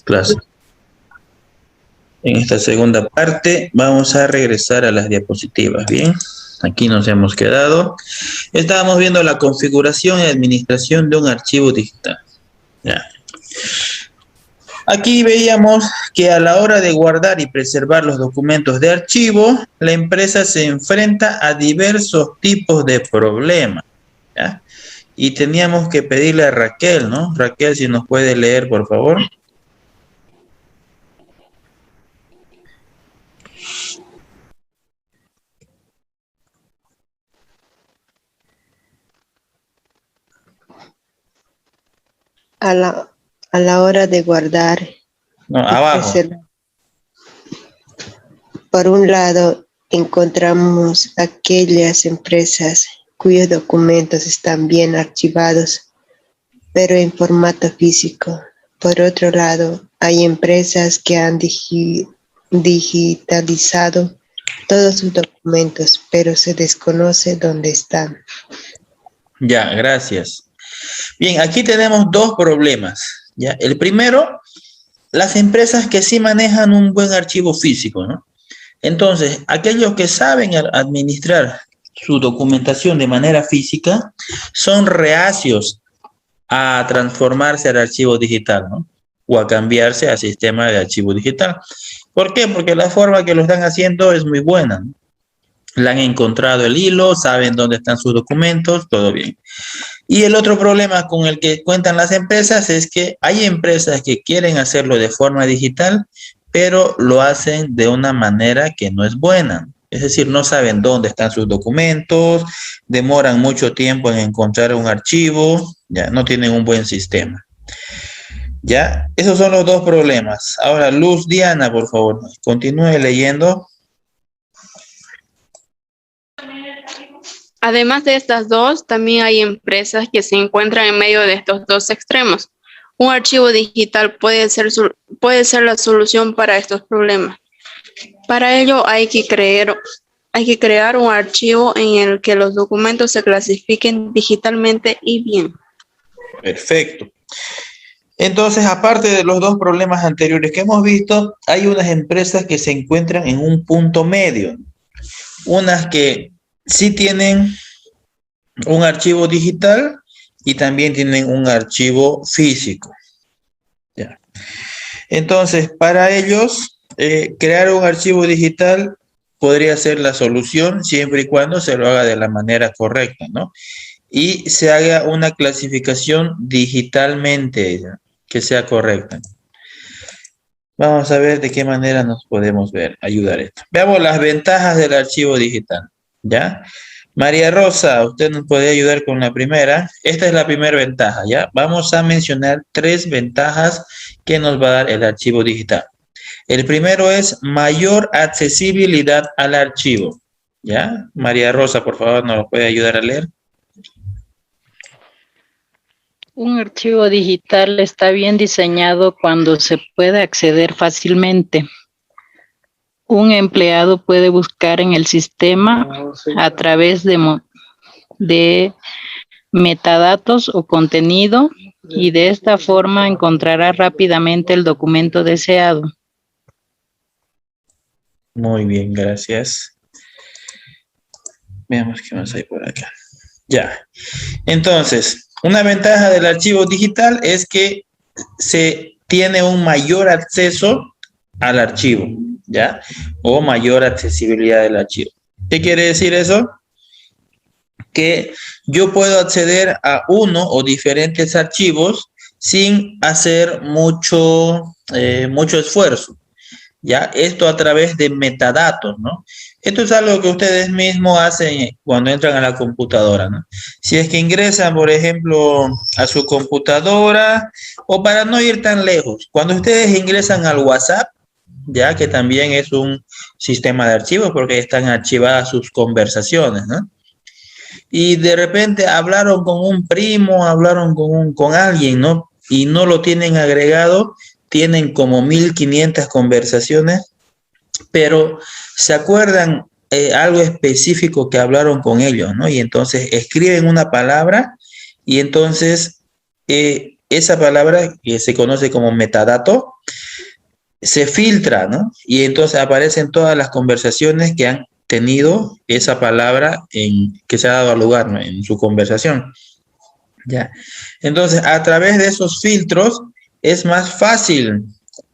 clase. En esta segunda parte vamos a regresar a las diapositivas, ¿bien? Aquí nos hemos quedado. Estábamos viendo la configuración y administración de un archivo digital. Ya. Aquí veíamos que a la hora de guardar y preservar los documentos de archivo, la empresa se enfrenta a diversos tipos de problemas, ¿ya? Y teníamos que pedirle a Raquel, ¿no? Raquel, si nos puede leer, por favor. A la hora de guardar. No, abajo. Por un lado, encontramos aquellas empresas cuyos documentos están bien archivados, pero en formato físico. Por otro lado, hay empresas que han digitalizado todos sus documentos, pero se desconoce dónde están. Ya, gracias. Bien, aquí tenemos dos problemas, ¿ya? El primero, las empresas que sí manejan un buen archivo físico, ¿no? Entonces, aquellos que saben administrar su documentación de manera física son reacios a transformarse al archivo digital, ¿no? O a cambiarse al sistema de archivo digital. ¿Por qué? Porque la forma que lo están haciendo es muy buena, ¿no? Le han encontrado el hilo, saben dónde están sus documentos, todo bien. Y el otro problema con el que cuentan las empresas es que hay empresas que quieren hacerlo de forma digital, pero lo hacen de una manera que no es buena. Es decir, no saben dónde están sus documentos, demoran mucho tiempo en encontrar un archivo, ya no tienen un buen sistema. Ya, esos son los dos problemas. Ahora, Luz Diana, por favor, continúe leyendo. Además de estas dos, también hay empresas que se encuentran en medio de estos dos extremos. Un archivo digital puede ser la solución para estos problemas. Para ello hay que crear un archivo en el que los documentos se clasifiquen digitalmente y bien. Perfecto. Entonces, aparte de los dos problemas anteriores que hemos visto, hay unas empresas que se encuentran en un punto medio. Unas que sí tienen un archivo digital y también tienen un archivo físico. Ya. Entonces, para ellos, crear un archivo digital podría ser la solución siempre y cuando se lo haga de la manera correcta, ¿no? Y se haga una clasificación digitalmente, ¿ya? Que sea correcta. Vamos a ver de qué manera nos podemos ayudar esto. Veamos las ventajas del archivo digital, ¿ya? María Rosa, usted nos puede ayudar con la primera. Esta es la primera ventaja, ¿ya? Vamos a mencionar 3 ventajas que nos va a dar el archivo digital. El primero es mayor accesibilidad al archivo, ¿ya? María Rosa, por favor, ¿nos puede ayudar a leer? Un archivo digital está bien diseñado cuando se puede acceder fácilmente. Un empleado puede buscar en el sistema a través de metadatos o contenido y de esta forma encontrará rápidamente el documento deseado. Muy bien, gracias. Veamos qué más hay por acá. Ya. Entonces, una ventaja del archivo digital es que se tiene un mayor acceso al archivo, ¿ya? O mayor accesibilidad del archivo. ¿Qué quiere decir eso? Que yo puedo acceder a uno o diferentes archivos sin hacer mucho esfuerzo, ¿ya? Esto a través de metadatos, ¿no? Esto es algo que ustedes mismos hacen cuando entran a la computadora, ¿no? Si es que ingresan, por ejemplo, a su computadora, o para no ir tan lejos, cuando ustedes ingresan al WhatsApp, ya que también es un sistema de archivos porque están archivadas sus conversaciones, ¿no? Y de repente hablaron con un primo, hablaron con alguien, ¿no? Y no lo tienen agregado, tienen como 1500 conversaciones, pero se acuerdan algo específico que hablaron con ellos, ¿no? Y entonces escriben una palabra y entonces esa palabra que se conoce como metadato se filtra, ¿no? Y entonces aparecen todas las conversaciones que han tenido esa palabra que se ha dado lugar, ¿no? En su conversación. ¿Ya? Entonces, a través de esos filtros es más fácil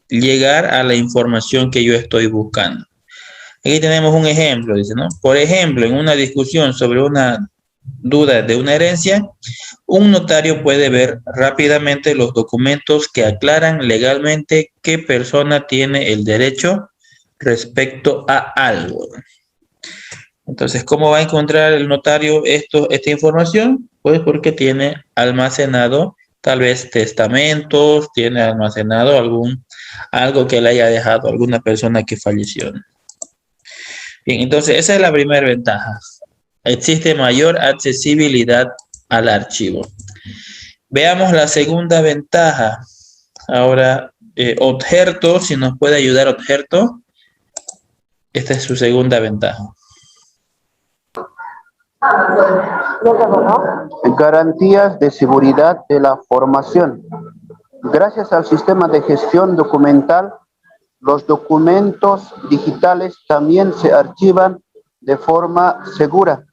llegar a la información que yo estoy buscando. Aquí tenemos un ejemplo, dice, ¿no? Por ejemplo, en una discusión sobre una duda de una herencia, un notario puede ver rápidamente los documentos que aclaran legalmente qué persona tiene el derecho respecto a algo. Entonces, ¿cómo va a encontrar el notario esta información? Pues porque tiene almacenado tal vez testamentos, tiene almacenado algo que le haya dejado alguna persona que falleció. Bien, entonces esa es la primera ventaja. Existe mayor accesibilidad al archivo. Veamos la segunda ventaja. Ahora, Odgerto, si nos puede ayudar Odgerto. Esta es su segunda ventaja. Garantías de seguridad de la formación. Gracias al sistema de gestión documental, los documentos digitales también se archivan de forma segura.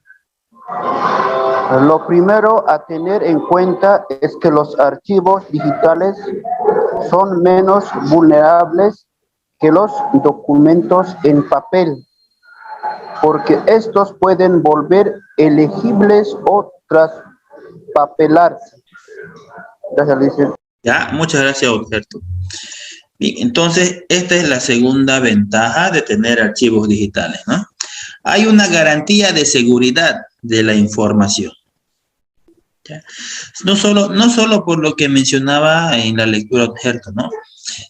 Lo primero a tener en cuenta es que los archivos digitales son menos vulnerables que los documentos en papel, porque estos pueden volver elegibles o traspapelarse. Gracias, Alicia. Ya, muchas gracias, Alberto. Bien, entonces esta es la segunda ventaja de tener archivos digitales, ¿no? Hay una garantía de seguridad de la información. ¿Ya? No solo por lo que mencionaba en la lectura Alberto, ¿no?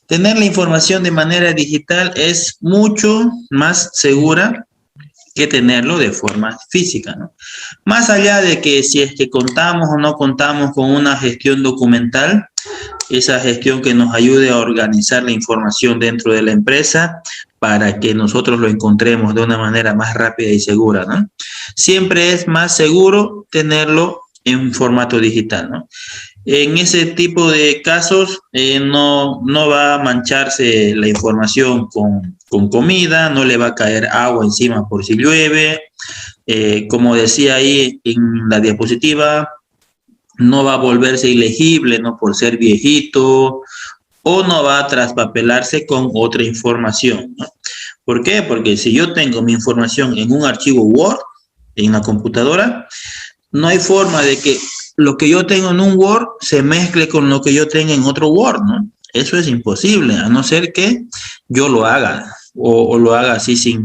Tener la información de manera digital es mucho más segura que tenerlo de forma física, ¿no? Más allá de que si es que contamos o no contamos con una gestión documental, esa gestión que nos ayude a organizar la información dentro de la empresa para que nosotros lo encontremos de una manera más rápida y segura, ¿no? Siempre es más seguro tenerlo en formato digital, ¿no? En ese tipo de casos no va a mancharse la información con comida, no le va a caer agua encima por si llueve. Como decía ahí en la diapositiva, no va a volverse ilegible, ¿no? Por ser viejito, o no va a traspapelarse con otra información, ¿no? ¿Por qué? Porque si yo tengo mi información en un archivo Word, en la computadora, no hay forma de que lo que yo tengo en un Word se mezcle con lo que yo tenga en otro Word, ¿no? Eso es imposible, a no ser que yo lo haga, o lo haga así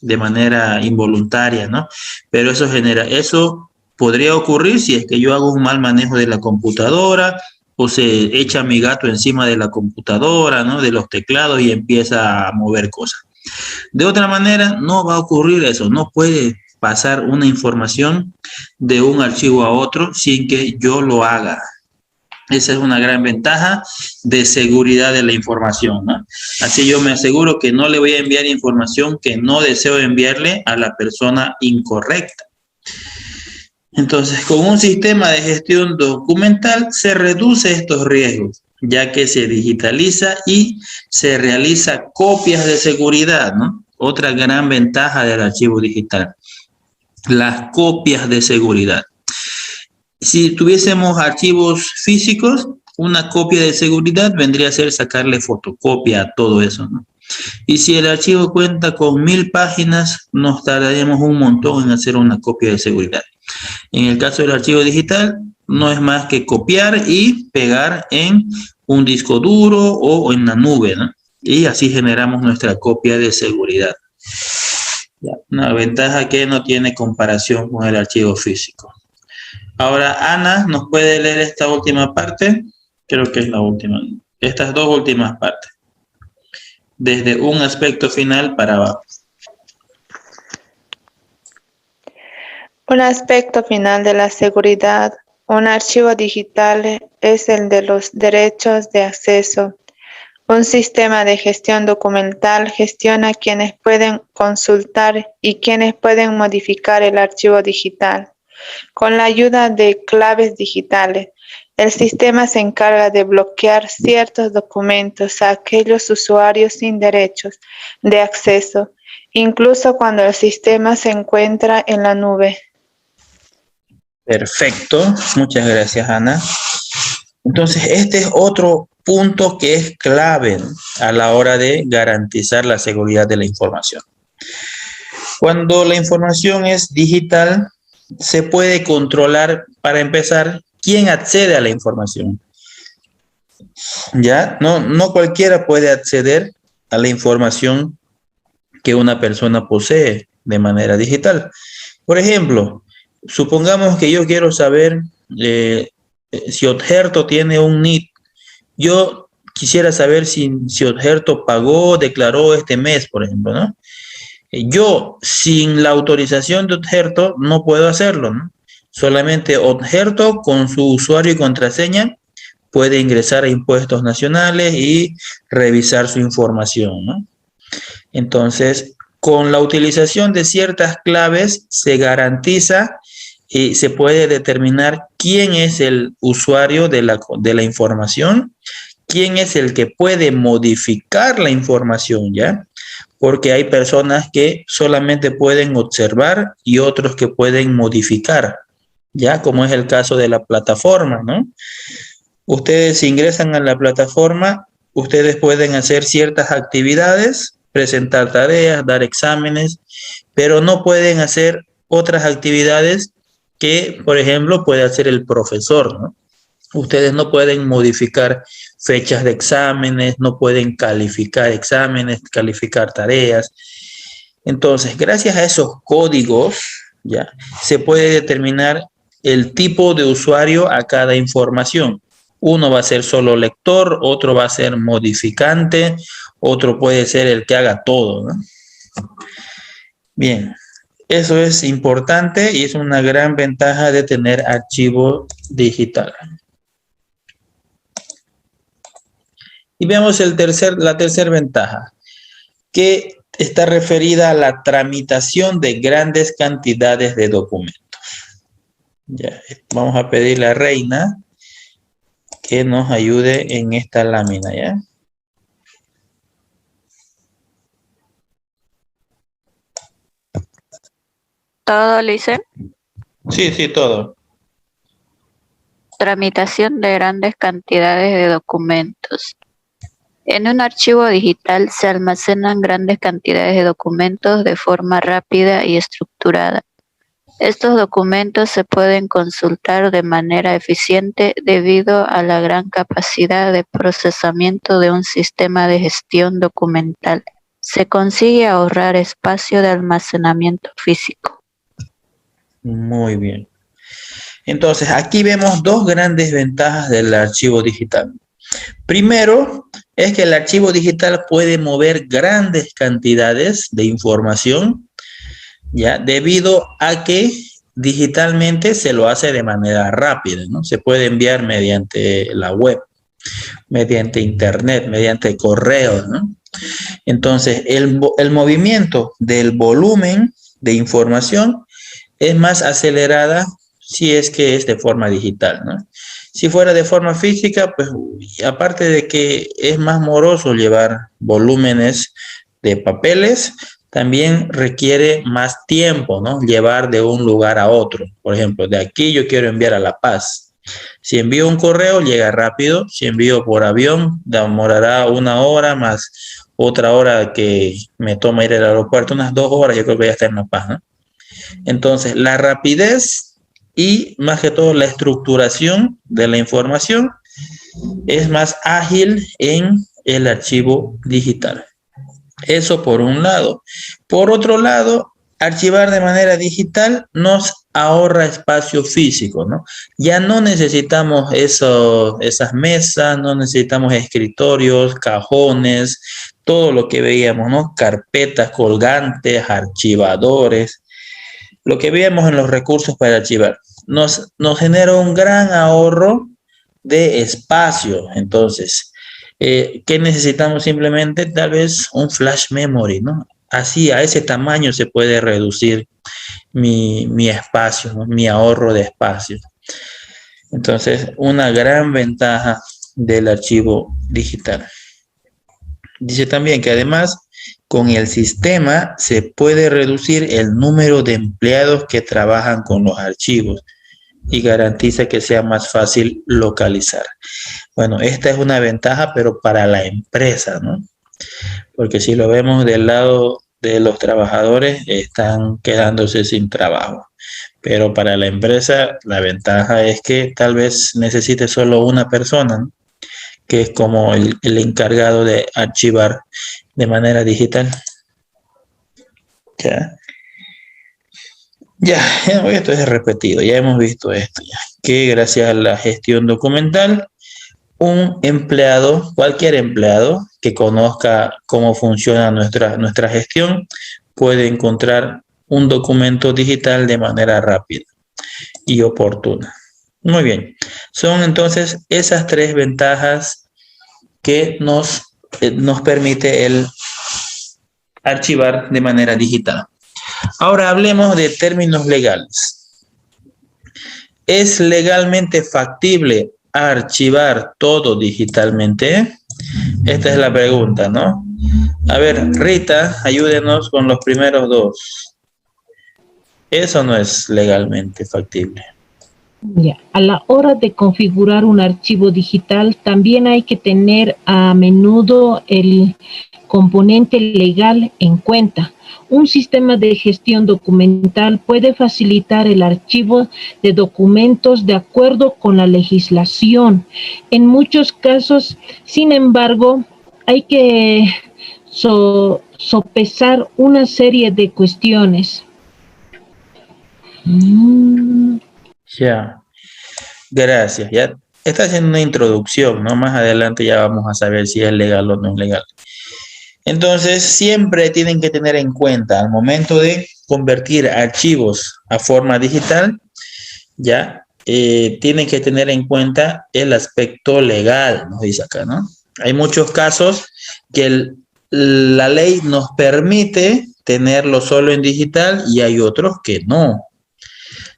de manera involuntaria, ¿no? Pero eso podría ocurrir si es que yo hago un mal manejo de la computadora, o se echa mi gato encima de la computadora, ¿no? De los teclados y empieza a mover cosas. De otra manera, no va a ocurrir eso, no puede pasar una información de un archivo a otro sin que yo lo haga. Esa es una gran ventaja de seguridad de la información, ¿no? Así yo me aseguro que no le voy a enviar información que no deseo enviarle a la persona incorrecta. Entonces, con un sistema de gestión documental se reduce estos riesgos, ya que se digitaliza y se realiza copias de seguridad, ¿no? Otra gran ventaja del archivo digital, las copias de seguridad. Si tuviésemos archivos físicos, una copia de seguridad vendría a ser sacarle fotocopia a todo eso, ¿no? Y si el archivo cuenta con 1000 páginas, nos tardaríamos un montón en hacer una copia de seguridad. En el caso del archivo digital, no es más que copiar y pegar en un disco duro o en la nube, ¿no? Y así generamos nuestra copia de seguridad. Una ventaja que no tiene comparación con el archivo físico. Ahora, Ana, ¿nos puede leer esta última parte? Creo que es la última. Estas dos últimas partes. Desde un aspecto final para abajo. Un aspecto final de la seguridad. Un archivo digital es el de los derechos de acceso. Un sistema de gestión documental gestiona quienes pueden consultar y quienes pueden modificar el archivo digital. Con la ayuda de claves digitales, El sistema se encarga de bloquear ciertos documentos a aquellos usuarios sin derechos de acceso, incluso cuando el sistema se encuentra en la nube. Perfecto, muchas gracias, Ana. Entonces, este es otro punto que es clave a la hora de garantizar la seguridad de la información. Cuando la información es digital, se puede controlar, para empezar, quién accede a la información. ¿Ya? No cualquiera puede acceder a la información que una persona posee de manera digital. Por ejemplo, supongamos que yo quiero saber si Odgerto tiene un NIT. Yo quisiera saber si Odgerto pagó, declaró este mes, por ejemplo, ¿no? Yo, sin la autorización de Odgerto, no puedo hacerlo, ¿no? Solamente Odgerto, con su usuario y contraseña, puede ingresar a Impuestos Nacionales y revisar su información, ¿no? Entonces, con la utilización de ciertas claves, se garantiza y se puede determinar quién es el usuario de la información, quién es el que puede modificar la información, ¿ya? Porque hay personas que solamente pueden observar y otros que pueden modificar, ¿ya? Como es el caso de la plataforma, ¿no? Ustedes ingresan a la plataforma, ustedes pueden hacer ciertas actividades, presentar tareas, dar exámenes, pero no pueden hacer otras actividades que, por ejemplo, puede hacer el profesor, ¿no? Ustedes no pueden modificar fechas de exámenes, no pueden calificar exámenes, calificar tareas. Entonces, gracias a esos códigos, ya, se puede determinar el tipo de usuario a cada información. Uno va a ser solo lector, otro va a ser modificante, otro puede ser el que haga todo, ¿no? Bien, eso es importante y es una gran ventaja de tener archivo digital. Y veamos la tercera ventaja, que está referida a la tramitación de grandes cantidades de documentos. Ya, vamos a pedirle a Reina que nos ayude en esta lámina, ¿ya? ¿Todo, Lice? Sí, todo. Tramitación de grandes cantidades de documentos. En un archivo digital se almacenan grandes cantidades de documentos de forma rápida y estructurada. Estos documentos se pueden consultar de manera eficiente debido a la gran capacidad de procesamiento de un sistema de gestión documental. Se consigue ahorrar espacio de almacenamiento físico. Muy bien. Entonces, aquí vemos dos grandes ventajas del archivo digital. Primero, es que el archivo digital puede mover grandes cantidades de información, ¿ya? Debido a que digitalmente se lo hace de manera rápida, ¿no? Se puede enviar mediante la web, mediante internet, mediante correo, ¿no? Entonces, el movimiento del volumen de información es más acelerada si es que es de forma digital, ¿no? Si fuera de forma física, pues aparte de que es más moroso llevar volúmenes de papeles, también requiere más tiempo, ¿no? Llevar de un lugar a otro. Por ejemplo, de aquí yo quiero enviar a La Paz. Si envío un correo, llega rápido. Si envío por avión, demorará 1 hora más otra hora que me toma ir al aeropuerto, unas 2 horas, yo creo que ya está en La Paz, ¿no? Entonces, la rapidez y más que todo la estructuración de la información es más ágil en el archivo digital. Eso por un lado. Por otro lado, archivar de manera digital nos ahorra espacio físico, ¿no? Ya no necesitamos esas mesas, no necesitamos escritorios, cajones, todo lo que veíamos, ¿no? Carpetas colgantes, archivadores, lo que veíamos en los recursos para archivar. Nos genera un gran ahorro de espacio. Entonces, ¿qué necesitamos? Simplemente tal vez un flash memory, ¿no? Así, a ese tamaño se puede reducir mi espacio, ¿no? Mi ahorro de espacio. Entonces, una gran ventaja del archivo digital. Dice también que además, con el sistema se puede reducir el número de empleados que trabajan con los archivos y garantiza que sea más fácil localizar. Bueno, esta es una ventaja, pero para la empresa, ¿no? Porque si lo vemos del lado de los trabajadores, están quedándose sin trabajo. Pero para la empresa, la ventaja es que tal vez necesite solo una persona, ¿no? Que es como el encargado de archivar de manera digital. Ya, esto es repetido, ya hemos visto esto, ya, que gracias a la gestión documental, un empleado, cualquier empleado que conozca cómo funciona nuestra gestión, puede encontrar un documento digital de manera rápida y oportuna. Muy bien, son entonces esas tres ventajas que nos permite el archivar de manera digital. Ahora hablemos de términos legales. ¿Es legalmente factible archivar todo digitalmente? Esta es la pregunta, ¿no? A ver, Rita, ayúdenos con los primeros dos. Eso no es legalmente factible. Ya, a la hora de configurar un archivo digital, también hay que tener a menudo el componente legal en cuenta. Un sistema de gestión documental puede facilitar el archivo de documentos de acuerdo con la legislación. En muchos casos, sin embargo, hay que sopesar una serie de cuestiones. Ya, gracias. Ya está haciendo una introducción, ¿no? Más adelante ya vamos a saber si es legal o no es legal. Entonces, siempre tienen que tener en cuenta al momento de convertir archivos a forma digital, ya, tienen que tener en cuenta el aspecto legal, nos dice acá, ¿no? Hay muchos casos que la ley nos permite tenerlo solo en digital y hay otros que no,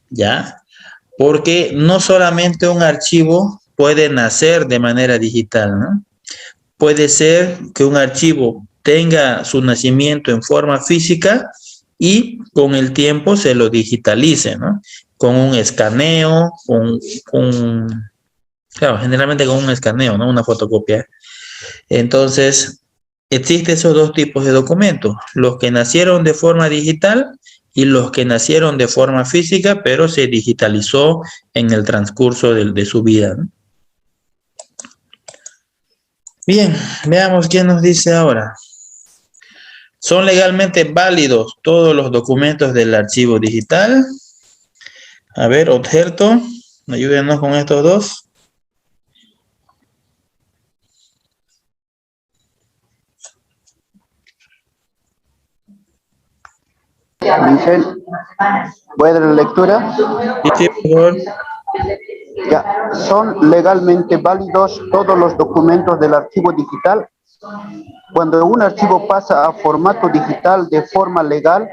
¿ya? Porque no solamente un archivo puede nacer de manera digital, ¿no? Puede ser que un archivo tenga su nacimiento en forma física y con el tiempo se lo digitalice, ¿no? Con un escaneo, claro, generalmente con un escaneo, ¿no? Una fotocopia. Entonces, existen esos dos tipos de documentos, los que nacieron de forma digital y los que nacieron de forma física, pero se digitalizó en el transcurso de su vida, ¿no? Bien, veamos qué nos dice ahora. ¿Son legalmente válidos todos los documentos del archivo digital? A ver, Odgerto, ayúdenos con estos dos. Michelle, ¿puede la lectura? Sí, por favor. Ya, ¿son legalmente válidos todos los documentos del archivo digital? Cuando un archivo pasa a formato digital de forma legal,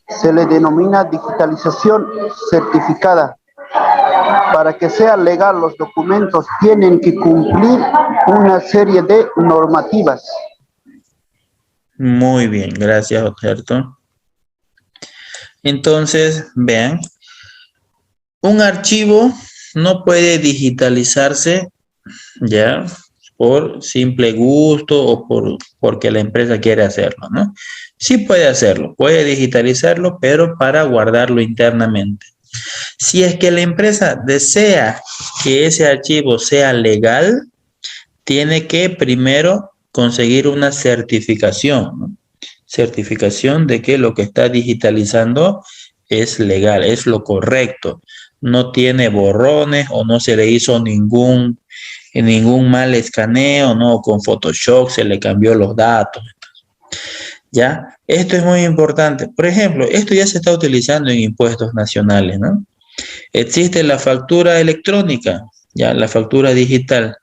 se le denomina digitalización certificada. Para que sea legal, los documentos tienen que cumplir una serie de normativas. Muy bien, gracias, Odgerto. Entonces, vean, un archivo no puede digitalizarse ya por simple gusto o porque la empresa quiere hacerlo, ¿no? Sí puede hacerlo, puede digitalizarlo, pero para guardarlo internamente. Si es que la empresa desea que ese archivo sea legal, tiene que primero conseguir una certificación, ¿no? Certificación de que lo que está digitalizando es legal, es lo correcto, no tiene borrones o no se le hizo ningún mal escaneo, no, con Photoshop se le cambió los datos. ¿Ya? Esto es muy importante. Por ejemplo, esto ya se está utilizando en impuestos nacionales, ¿no? Existe la factura electrónica, ya, la factura digital.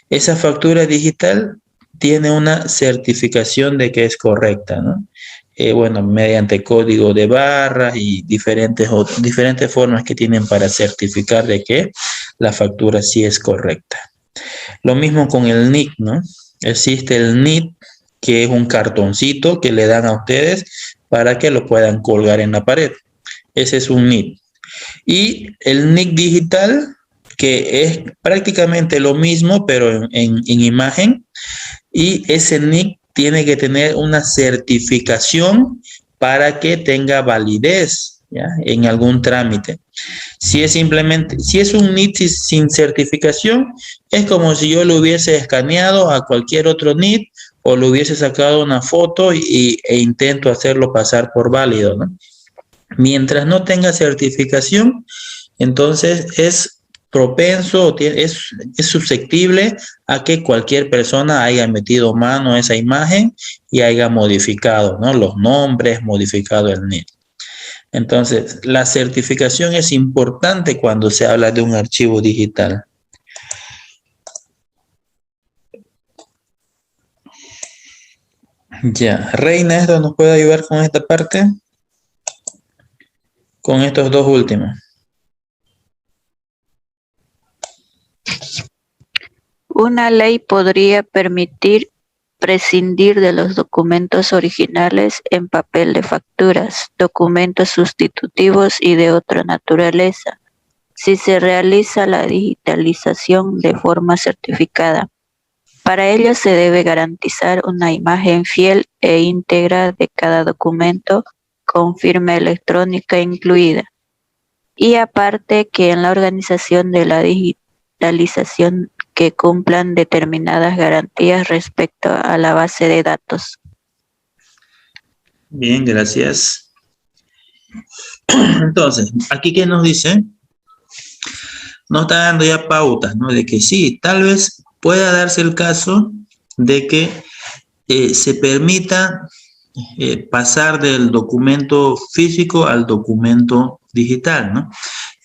Esa factura digital tiene una certificación de que es correcta, ¿no? bueno, mediante código de barras y diferentes formas que tienen para certificar de que la factura sí es correcta. Lo mismo con el NIC, ¿no? Existe el NIC, que es un cartoncito que le dan a ustedes para que lo puedan colgar en la pared. Ese es un NIC. Y el NIC digital, que es prácticamente lo mismo, pero en imagen, y ese NIC tiene que tener una certificación para que tenga validez, ¿ya?, en algún trámite. Si es un NIC sin certificación, es como si yo lo hubiese escaneado a cualquier otro NIC o le hubiese sacado una foto e intento hacerlo pasar por válido, ¿no? Mientras no tenga certificación, entonces es propenso, es susceptible a que cualquier persona haya metido mano a esa imagen y haya modificado, ¿no?, los nombres, modificado el NIC. Entonces, la certificación es importante cuando se habla de un archivo digital. Ya, Reina, ¿esto nos puede ayudar con esta parte? Con estos dos últimos. Una ley podría permitir prescindir de los documentos originales en papel de facturas, documentos sustitutivos y de otra naturaleza, si se realiza la digitalización de forma certificada. Para ello se debe garantizar una imagen fiel e íntegra de cada documento con firma electrónica incluida. Y aparte que en la organización de la digitalización que cumplan determinadas garantías respecto a la base de datos. Bien, gracias. Entonces, aquí ¿qué nos dice? Nos está dando ya pautas, ¿no? De que sí, tal vez pueda darse el caso de que se permita pasar del documento físico al documento digital, ¿no?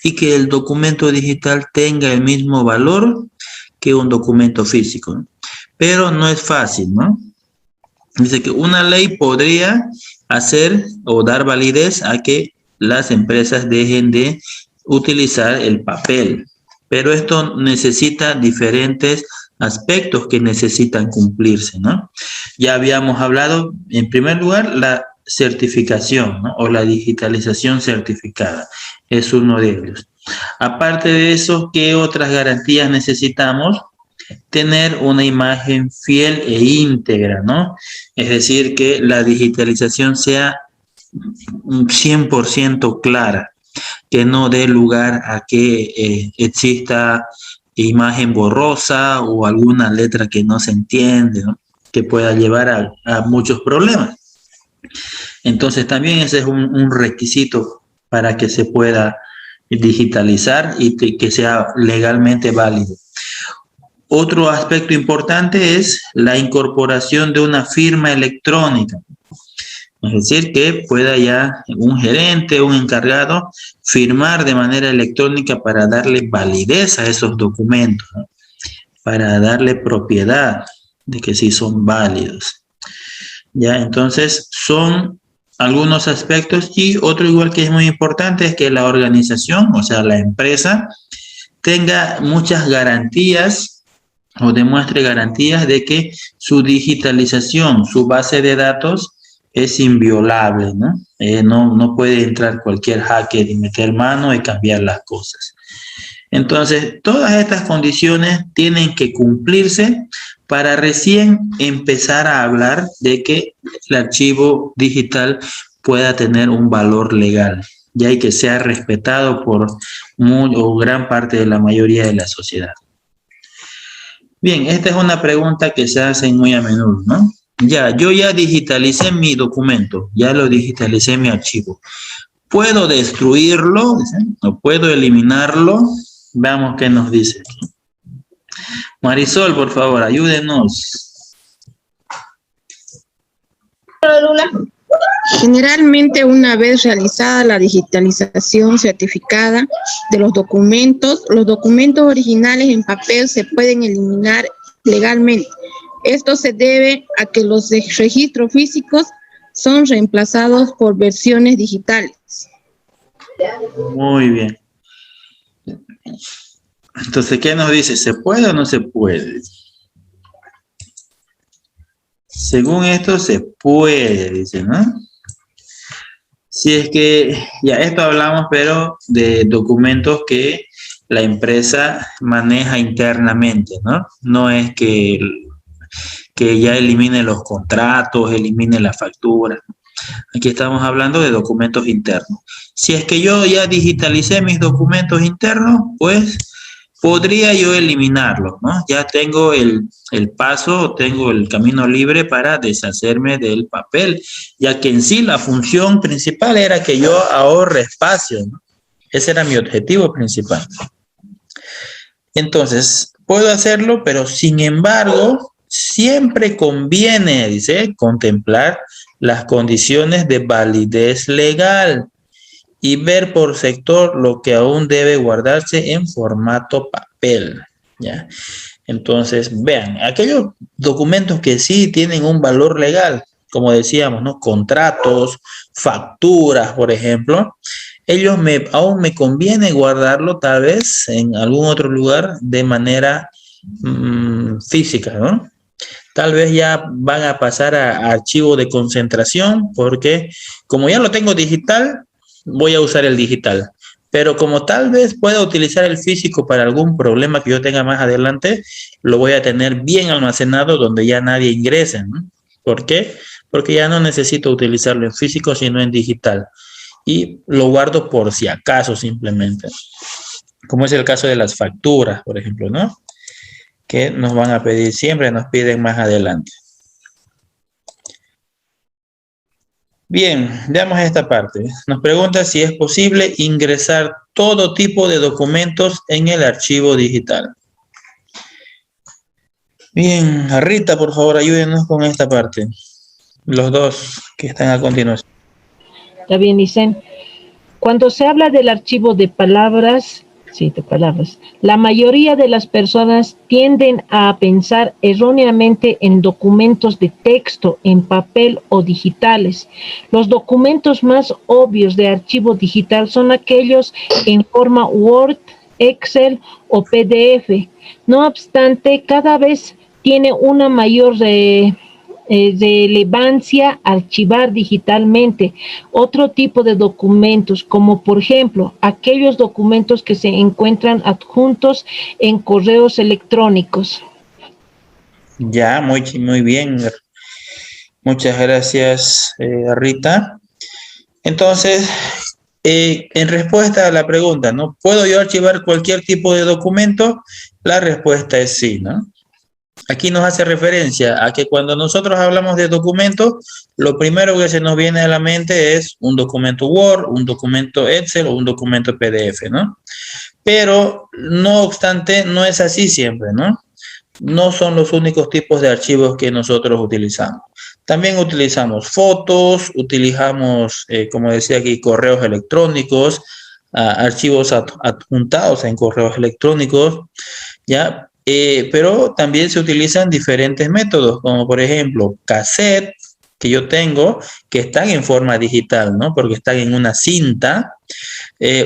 Y que el documento digital tenga el mismo valor que un documento físico, ¿no? Pero no es fácil, ¿no? Dice que una ley podría hacer o dar validez a que las empresas dejen de utilizar el papel, pero esto necesita diferentes aspectos que necesitan cumplirse, ¿no? Ya habíamos hablado, en primer lugar, la certificación, ¿no?, o la digitalización certificada, es uno de ellos. Aparte de eso, ¿qué otras garantías necesitamos? Tener una imagen fiel e íntegra, ¿no? Es decir, que la digitalización sea 100% clara, que no dé lugar a que exista imagen borrosa o alguna letra que no se entiende, ¿no?, que pueda llevar a muchos problemas. Entonces también ese es un requisito para que se pueda digitalizar y que sea legalmente válido. Otro aspecto importante es la incorporación de una firma electrónica. Es decir, que pueda ya un gerente, un encargado, firmar de manera electrónica para darle validez a esos documentos, ¿no?, para darle propiedad de que sí son válidos. Ya, entonces son algunos aspectos, y otro igual que es muy importante es que la organización, o sea, la empresa, tenga muchas garantías o demuestre garantías de que su digitalización, su base de datos es inviolable, ¿no? No puede entrar cualquier hacker y meter mano y cambiar las cosas. Entonces, todas estas condiciones tienen que cumplirse para recién empezar a hablar de que el archivo digital pueda tener un valor legal, ya y que sea respetado por gran parte de la mayoría de la sociedad. Bien, esta es una pregunta que se hace muy a menudo, ¿no? Yo ya digitalicé mi documento, ya lo digitalicé mi archivo. ¿Puedo destruirlo? ¿O puedo eliminarlo? Veamos qué nos dice. Marisol, por favor, ayúdenos. Generalmente, una vez realizada la digitalización certificada de los documentos originales en papel se pueden eliminar legalmente. Esto se debe a que los registros físicos son reemplazados por versiones digitales. Muy bien. Entonces, ¿qué nos dice? ¿Se puede o no se puede? Según esto, se puede, dice, ¿no? Si es que, ya esto hablamos, pero de documentos que la empresa maneja internamente, ¿no? No es que ya elimine los contratos, elimine la factura. Aquí estamos hablando de documentos internos. Si es que yo ya digitalicé mis documentos internos, pues podría yo eliminarlos, ¿no? Ya tengo el paso, tengo el camino libre para deshacerme del papel, ya que en sí la función principal era que yo ahorre espacio, ¿no? Ese era mi objetivo principal. Entonces, puedo hacerlo, pero sin embargo, siempre conviene, dice, contemplar las condiciones de validez legal y ver por sector lo que aún debe guardarse en formato papel, ¿ya? Entonces, vean, aquellos documentos que sí tienen un valor legal, como decíamos, ¿no? Contratos, facturas, por ejemplo, ellos aún me conviene guardarlo tal vez en algún otro lugar de manera física, ¿no? Tal vez ya van a pasar a archivo de concentración porque como ya lo tengo digital, voy a usar el digital. Pero como tal vez pueda utilizar el físico para algún problema que yo tenga más adelante, lo voy a tener bien almacenado donde ya nadie ingrese, ¿no? ¿Por qué? Porque ya no necesito utilizarlo en físico, sino en digital. Y lo guardo por si acaso simplemente. Como es el caso de las facturas, por ejemplo, ¿no? Que nos van a pedir siempre, nos piden más adelante. Bien, veamos esta parte. Nos pregunta si es posible ingresar todo tipo de documentos en el archivo digital. Bien, Rita, por favor, ayúdenos con esta parte. Los dos que están a continuación. Está bien, Isen. Cuando se habla del archivo de palabras, la mayoría de las personas tienden a pensar erróneamente en documentos de texto, en papel o digitales. Los documentos más obvios de archivo digital son aquellos en forma Word, Excel o PDF. No obstante, cada vez tiene una mayor relevancia archivar digitalmente otro tipo de documentos, como por ejemplo aquellos documentos que se encuentran adjuntos en correos electrónicos. Ya, muy bien. Muchas gracias, Rita. Entonces, en respuesta a la pregunta, ¿no? ¿Puedo yo archivar cualquier tipo de documento? La respuesta es sí, ¿no? Aquí nos hace referencia a que cuando nosotros hablamos de documentos, lo primero que se nos viene a la mente es un documento Word, un documento Excel o un documento PDF, ¿no? Pero, no obstante, no es así siempre, ¿no? No son los únicos tipos de archivos que nosotros utilizamos. También utilizamos fotos, utilizamos, como decía aquí, correos electrónicos, archivos adjuntados en correos electrónicos, ¿ya? Pero también se utilizan diferentes métodos, como por ejemplo, cassette, que yo tengo, que están en forma digital, ¿no? Porque están en una cinta.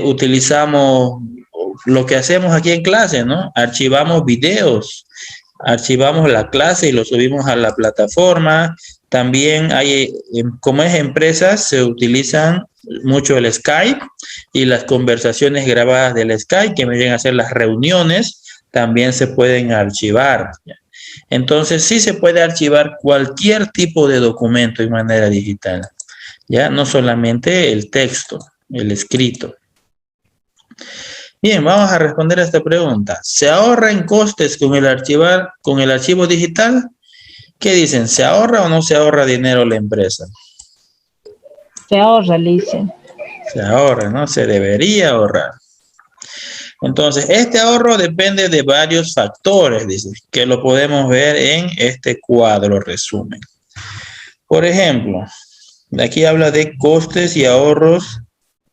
Utilizamos lo que hacemos aquí en clase, ¿no? Archivamos videos, archivamos la clase y lo subimos a la plataforma. También hay, como es empresas, se utilizan mucho el Skype y las conversaciones grabadas del Skype, que me vienen a hacer las reuniones, también se pueden archivar. Entonces, sí se puede archivar cualquier tipo de documento de manera digital, ya no solamente el texto, el escrito. Bien, vamos a responder a esta pregunta. ¿Se ahorra en costes con el archivo digital? ¿Qué dicen? ¿Se ahorra o no se ahorra dinero la empresa? Se ahorra, le dicen. Se ahorra, ¿no? Se debería ahorrar. Entonces, este ahorro depende de varios factores, dice, que lo podemos ver en este cuadro resumen. Por ejemplo, aquí habla de costes y ahorros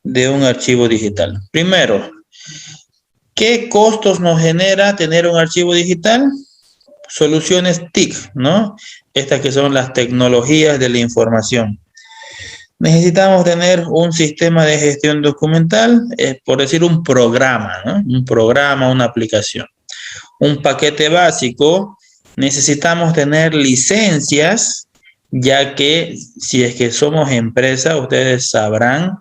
de un archivo digital. Primero, ¿qué costos nos genera tener un archivo digital? Soluciones TIC, ¿no? Estas que son las tecnologías de la información. necesitamos tener un sistema de gestión documental, por decir un programa, ¿no? Un programa, una aplicación. Un paquete básico, necesitamos tener licencias, ya que si es que somos empresa, ustedes sabrán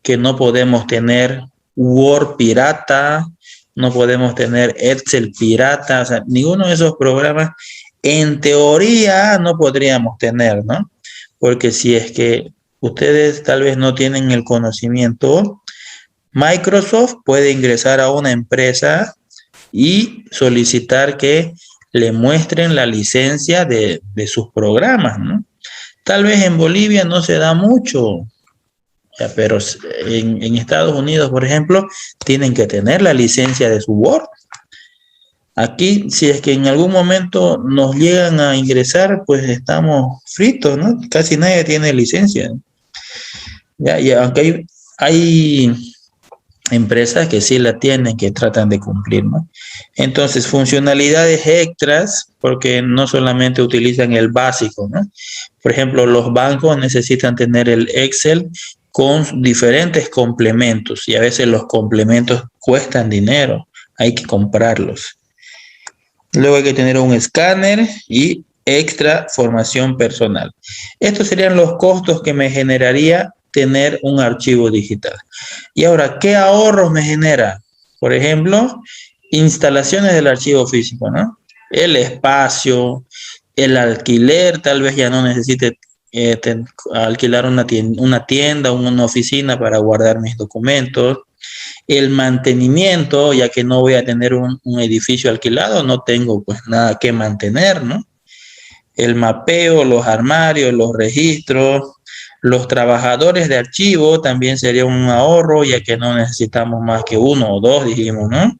que no podemos tener Word pirata, no podemos tener Excel pirata, o sea, ninguno de esos programas en teoría no podríamos tener, ¿no? Porque si es que ustedes tal vez no tienen el conocimiento, Microsoft puede ingresar a una empresa y solicitar que le muestren la licencia de sus programas, ¿no? Tal vez en Bolivia no se da mucho, ya, pero en Estados Unidos, por ejemplo, tienen que tener la licencia de su Word. Aquí, si es que en algún momento nos llegan a ingresar, pues estamos fritos, ¿no? Casi nadie tiene licencia. Ya, y aunque hay empresas que sí la tienen, que tratan de cumplir, ¿no? Entonces, funcionalidades extras, porque no solamente utilizan el básico, ¿no? Por ejemplo, los bancos necesitan tener el Excel con diferentes complementos y a veces los complementos cuestan dinero, hay que comprarlos. Luego hay que tener un escáner y extra formación personal. Estos serían los costos que me generaría tener un archivo digital. Y ahora, ¿qué ahorros me genera? Por ejemplo, instalaciones del archivo físico, ¿no? El espacio, el alquiler, tal vez ya no necesite alquilar una tienda, una oficina para guardar mis documentos. El mantenimiento, ya que no voy a tener un edificio alquilado, no tengo pues nada que mantener, ¿no? El mapeo, los armarios, los registros, los trabajadores de archivo también sería un ahorro, ya que no necesitamos más que uno o dos, dijimos, ¿no?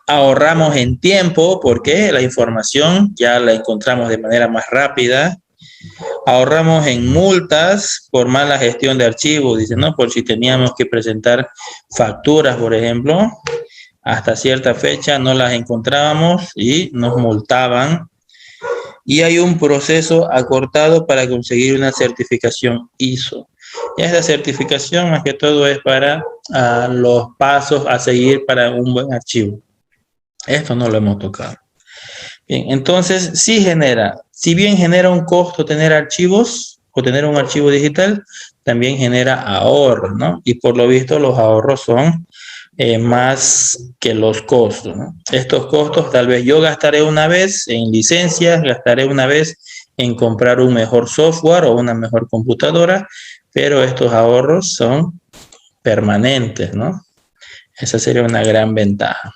Ahorramos en tiempo porque la información ya la encontramos de manera más rápida. Ahorramos en multas por mala gestión de archivos, dice, ¿no? Por si teníamos que presentar facturas, por ejemplo, hasta cierta fecha no las encontrábamos y nos multaban. Y hay un proceso acortado para conseguir una certificación ISO. Y esta certificación, más que todo, es para los pasos a seguir para un buen archivo. Esto no lo hemos tocado. Bien, entonces, sí genera, si bien genera un costo tener archivos o tener un archivo digital, también genera ahorros, ¿no? Y por lo visto, los ahorros son más que los costos, ¿no? Estos costos tal vez yo gastaré una vez en licencias, gastaré una vez en comprar un mejor software o una mejor computadora, pero estos ahorros son permanentes, ¿no? Esa sería una gran ventaja.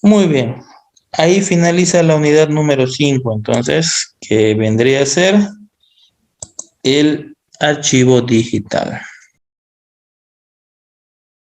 Muy bien. Ahí finaliza la unidad número 5, entonces, que vendría a ser el archivo digital.